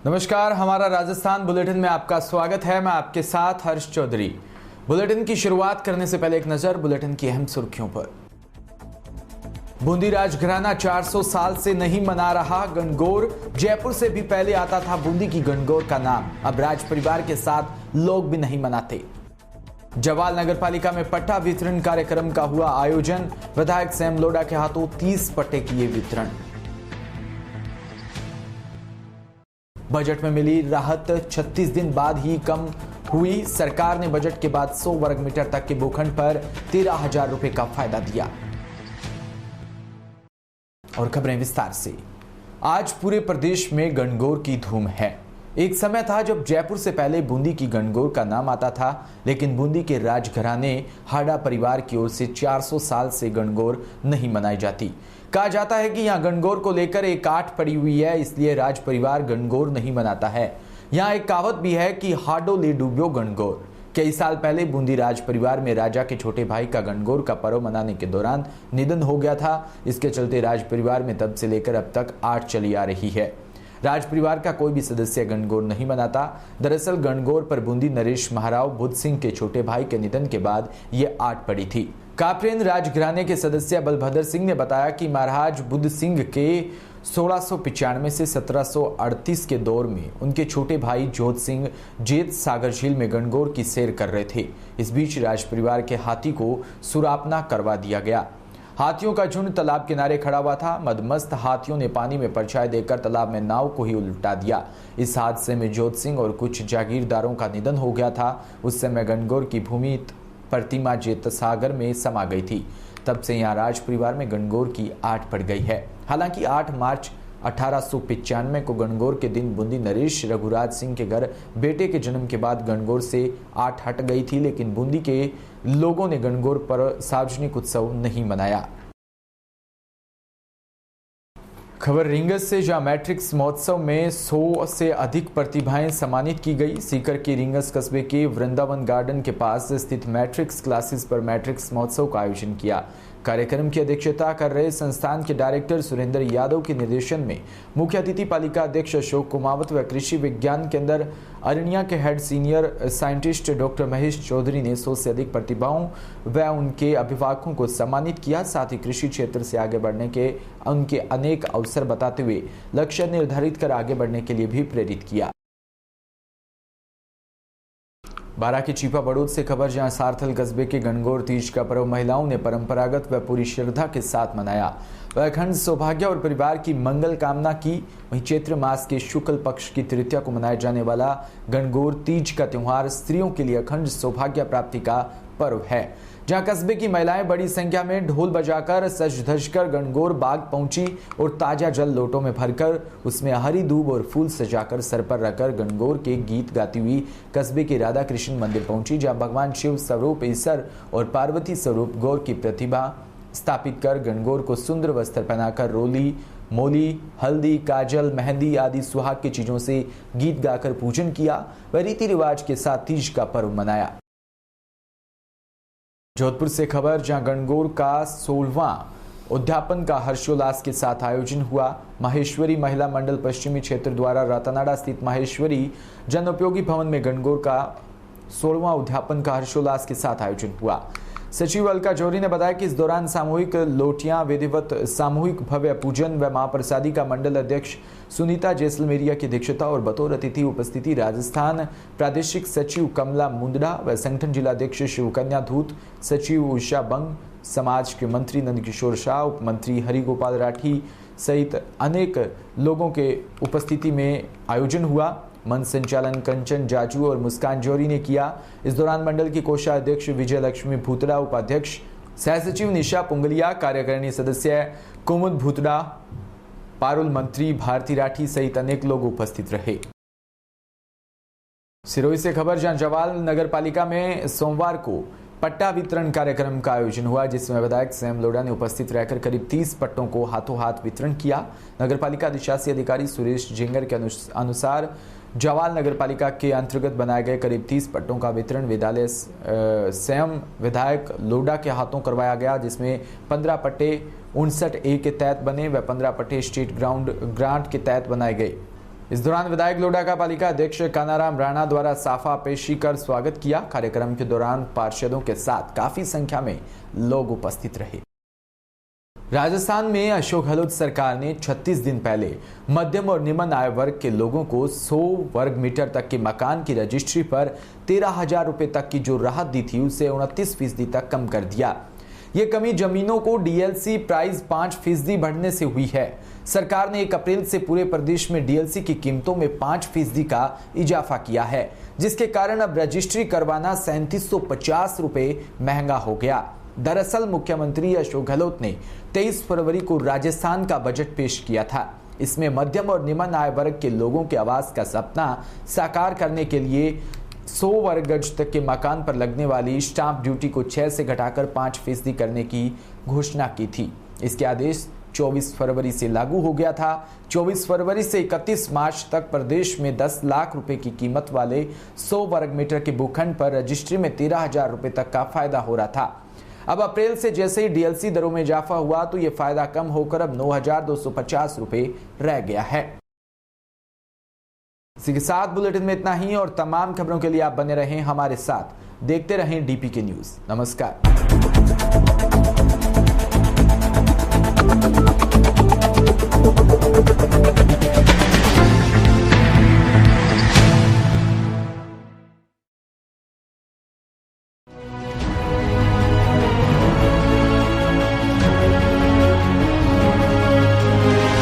नमस्कार, हमारा राजस्थान बुलेटिन में आपका स्वागत है। मैं आपके साथ हर्ष चौधरी। बुलेटिन की शुरुआत करने से पहले एक नजर बुलेटिन की अहम सुर्खियों पर। बूंदी राजघराना 400 साल से नहीं मना रहा गणगौर। जयपुर से भी पहले आता था बूंदी की गणगौर का नाम। अब राज परिवार के साथ लोग भी नहीं मनाते। जवाल नगर पालिका में पट्टा वितरण कार्यक्रम का हुआ आयोजन। विधायक सैम लोढ़ा के हाथों 30 पट्टे किए वितरण। बजट में मिली राहत 36 दिन बाद ही कम हुई। सरकार ने बजट के बाद 100 वर्ग मीटर तक के भूखंड पर 13,000 रुपए का फायदा दिया। और खबरें विस्तार से। आज पूरे प्रदेश में गणगौर की धूम है। एक समय था जब जयपुर से पहले बूंदी की गणगौर का नाम आता था, लेकिन बूंदी के राजघराने हाड़ा परिवार की ओर से 400 साल से गणगौर नहीं मनाई जाती। कहा जाता है कि यहाँ गणगौर को लेकर एक आठ पड़ी हुई है, इसलिए राज परिवार गणगौर नहीं मनाता है। यहाँ एक कहावत भी है कि हाडो ले डूब्यो गणगौर। कई साल पहले बूंदी राज परिवार में राजा के छोटे भाई का गणगौर का पर्व मनाने के दौरान निधन हो गया था। इसके चलते राज परिवार में तब से लेकर अब तक आठ चली आ रही है। राज परिवार का कोई भी सदस्य गणगौर नहीं मनाता। दरअसल गणगौर पर बूंदी नरेश महाराव बुद्ध सिंह के छोटे भाई के निधन के बाद ये आठ पड़ी थी। कापरेन राजघराने के सदस्य बलभद्र सिंह ने बताया कि महाराज बुद्ध सिंह के 1695 से 1738 के दौर में उनके छोटे भाई जोध सिंह जेत सागर झील में गणगौर की सैर कर रहे थे। इस बीच राज परिवार के हाथी को सुरापना करवा दिया गया। हाथियों का झुंड तालाब किनारे खड़ा हुआ था। मदमस्त हाथियों ने पानी में परछाई देकर तालाब में नाव को ही उल्टा दिया। इस हादसे में जोध सिंह और कुछ जागीरदारों का निधन हो गया था। उस समय गणगौर की भूमि प्रतिमा जेत सागर में समा गई थी। तब से यहाँ राज परिवार में गणगौर की आठ पड़ गई है। हालांकि 8 मार्च 1895 को गणगौर के दिन बूंदी नरेश रघुराज सिंह के घर बेटे के जन्म के बाद गणगौर से आठ हट गई थी, लेकिन बूंदी के लोगों ने गणगौर पर सार्वजनिक उत्सव नहीं मनाया। खबर रींगस से, जहां मैट्रिक्स महोत्सव में 100 से अधिक प्रतिभाएं सम्मानित की गई। सीकर के रींगस कस्बे के वृंदावन गार्डन के पास स्थित मैट्रिक्स क्लासेस पर मैट्रिक्स महोत्सव का आयोजन किया। कार्यक्रम की अध्यक्षता कर रहे संस्थान के डायरेक्टर सुरेंद्र यादव के निर्देशन में मुख्य अतिथि पालिका अध्यक्ष अशोक कुमावत व कृषि विज्ञान केंद्र अरनिया के head senior scientist doctor Mahesh Chaudhary ने 100 से अधिक प्रतिभाओं व उनके अभिभावकों को सम्मानित किया। साथ ही कृषि क्षेत्र से आगे बढ़ने के उनके अनेक अवसर बताते हुए लक्ष्य निर्धारित कर आगे बढ़ने के लिए भी प्रेरित किया। बारां के चीपा बड़ौद से खबर, जहां सारथल कस्बे के गणगौर तीज का पर्व महिलाओं ने परंपरागत व पूरी श्रद्धा के साथ मनाया। वह अखंड सौभाग्य और परिवार की मंगल कामना की। वहीं चैत्र मास के शुक्ल पक्ष की तृतीया को मनाए जाने वाला गणगौर तीज का त्योहार स्त्रियों के लिए अखंड सौभाग्य प्राप्ति का पर्व है। जहां कस्बे की महिलाएं बड़ी संख्या में ढोल बजाकर सज धज कर गणगौर बाग पहुंची और ताजा जल लोटों में भरकर उसमें हरी दूब और फूल सजाकर सर पर रखकर गणगौर के गीत गाती हुई कस्बे के राधा कृष्ण मंदिर पहुंची, जहां भगवान शिव स्वरूप ईश्वर और पार्वती स्वरूप गौर की प्रतिभा स्थापित कर गणगौर को सुंदर वस्त्र पहनाकर रोली, मोली, हल्दी, काजल, मेहंदी आदि सुहाग की चीजों से गीत गाकर पूजन किया व रीति रिवाज के साथ तीज का पर्व मनाया। जोधपुर से खबर, जहां गणगौर का 16वां उद्यापन का हर्षोल्लास के साथ आयोजन हुआ। माहेश्वरी महिला मंडल पश्चिमी क्षेत्र द्वारा रतनाड़ा स्थित माहेश्वरी जन उपयोगी भवन में गणगौर का 16वां उद्यापन का हर्षोल्लास के साथ आयोजन हुआ। सचिव अलका जौहरी ने बताया कि इस दौरान सामूहिक लोटियां, विधिवत सामूहिक भव्य पूजन व महाप्रसादी का मंडल अध्यक्ष सुनीता जैसलमेरिया की अध्यक्षता और बतौर अतिथि उपस्थिति राजस्थान प्रादेशिक सचिव कमला मुंदड़ा व संगठन जिलाध्यक्ष शिवकन्या धूत, सचिव उषा बंग, समाज के मंत्री नंदकिशोर शाह, उप मंत्री हरिगोपाल राठी सहित अनेक लोगों के उपस्थिति में आयोजन हुआ। मंच संचालन कंचन जाजू और मुस्कान जौहरी ने किया। इस दौरान मंडल की कोषाध्यक्ष विजय लक्ष्मी भूतड़ा, उपाध्यक्ष सह सचिव निशा पुंगलिया, कार्यकारिणी सदस्य कुमुद भूतड़ा, पारुल मंत्री भारती राठी सहित अनेक लोग उपस्थित रहे। सिरोही से खबर, जहां जवाल नगर पालिका में सोमवार को पट्टा वितरण कार्यक्रम का आयोजन हुआ, जिसमें विधायक सैम लोढ़ा ने उपस्थित रहकर करीब 30 पट्टों को हाथों हाथ वितरण किया। नगरपालिका अधिशासी अधिकारी सुरेश जिंगर के अनुसार जवाल नगरपालिका के अंतर्गत बनाए गए करीब 30 पट्टों का वितरण विद्यालय सैम विधायक लोढ़ा के हाथों करवाया गया, जिसमें 15 पट्टे 59A के तहत बने व 15 पट्टे स्टेट ग्रांट के तहत बनाए गए। इस दौरान विधायक लोढ़ा का पालिका अध्यक्ष कानाराम राणा द्वारा साफा पेशी कर स्वागत किया। कार्यक्रम के दौरान पार्षदों के साथ काफी संख्या में लोग उपस्थित रहे। राजस्थान में अशोक गहलोत सरकार ने 36 दिन पहले मध्यम और निम्न आय वर्ग के लोगों को 100 वर्ग मीटर तक के मकान की रजिस्ट्री पर 13,000 रुपए तक की जो राहत दी थी, उसे 29% तक कम कर दिया। ये कमी जमीनों को डीएलसी प्राइस 5% बढ़ने से हुई है। सरकार ने 1 अप्रैल से पूरे प्रदेश में डीएलसी की कीमतों में 5% का इजाफा किया है, जिसके कारण अब रजिस्ट्री करवाना 3750 रुपए महंगा हो गया। दरअसल मुख्यमंत्री अशोक गहलोत ने 23 फरवरी को राजस्थान का बजट पेश किया था। इसमें मध्यम और निम्न आय वर्ग के लोगों के आवास का सपना साकार करने के लिए 100 वर्ग गज तक के मकान पर लगने वाली स्टाम्प ड्यूटी को 6 से घटाकर 5% करने की घोषणा की थी। इसके आदेश 24 फरवरी से लागू हो गया था। 24 फरवरी से 31 मार्च तक प्रदेश में 10 लाख रुपए की कीमत वाले 100 वर्ग मीटर के भूखंड पर रजिस्ट्री में 13,000 रुपए तक का फायदा हो रहा था। अब अप्रैल से जैसे ही डीएलसी दरों में इजाफा हुआ तो ये फायदा कम होकर अब 9,250 रुपए रह गया है। इसी के साथ बुलेटिन में इतना ही, और तमाम खबरों के लिए आप बने रहें हमारे साथ। देखते रहें डीपीके न्यूज। नमस्कार।